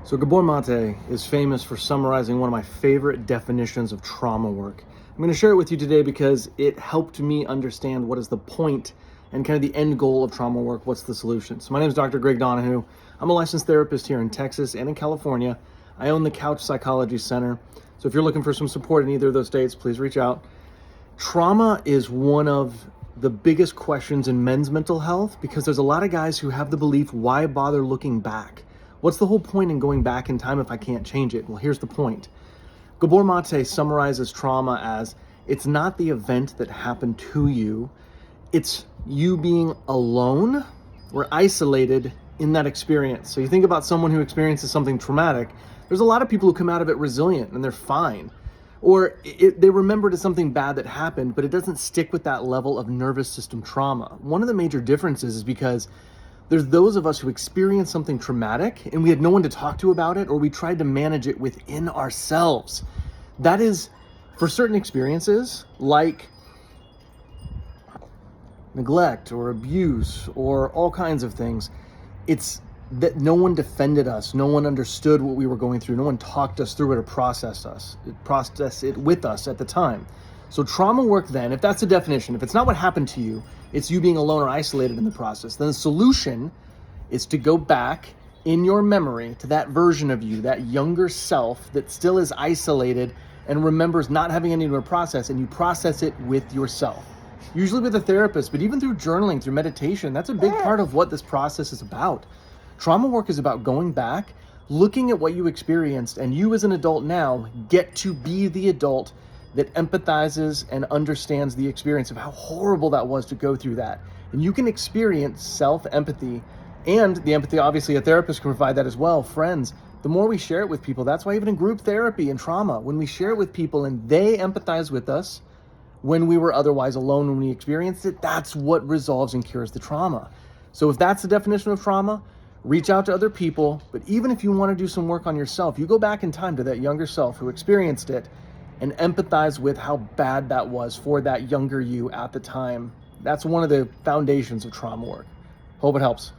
So Gabor Mate is famous for summarizing one of my favorite definitions of trauma work. I'm going to share it with you today because it helped me understand what is the point and kind of the end goal of trauma work. What's the solution? So my name is Dr. Donihoo. I'm a licensed therapist here in Texas and in California. I own the Couch Psychology Center. So if you're looking for some support in either of those states, please reach out. Trauma is one of the biggest questions in men's mental health because there's a lot of guys who have the belief, why bother looking back? What's the whole point in going back in time if I can't change it? Well, here's the point. Gabor Mate summarizes trauma as it's not the event that happened to you, it's you being alone or isolated in that experience. So you think about someone who experiences something traumatic, there's a lot of people who come out of it resilient and they're fine. Or they remember to something bad that happened, but it doesn't stick with that level of nervous system trauma. One of the major differences is because there's those of us who experienced something traumatic and we had no one to talk to about it, or we tried to manage it within ourselves. That is, for certain experiences, like neglect or abuse or all kinds of things, it's that no one defended us, no one understood what we were going through, no one talked us through it or processed it with us at the time. So trauma work then, if that's the definition, if it's not what happened to you, it's you being alone or isolated in the process, then the solution is to go back in your memory to that version of you, that younger self that still is isolated and remembers not having anyone to process, and you process it with yourself. Usually with a therapist, but even through journaling, through meditation, that's a big part of what this process is about. Trauma work is about going back, looking at what you experienced, and you as an adult now get to be the adult that empathizes and understands the experience of how horrible that was to go through that. And you can experience self-empathy, and the empathy, obviously a therapist can provide that as well, friends. The more we share it with people, that's why even in group therapy and trauma, when we share it with people and they empathize with us when we were otherwise alone when we experienced it, that's what resolves and cures the trauma. So if that's the definition of trauma, reach out to other people. But even if you want to do some work on yourself, you go back in time to that younger self who experienced it and empathize with how bad that was for that younger you at the time. That's one of the foundations of trauma work. Hope it helps.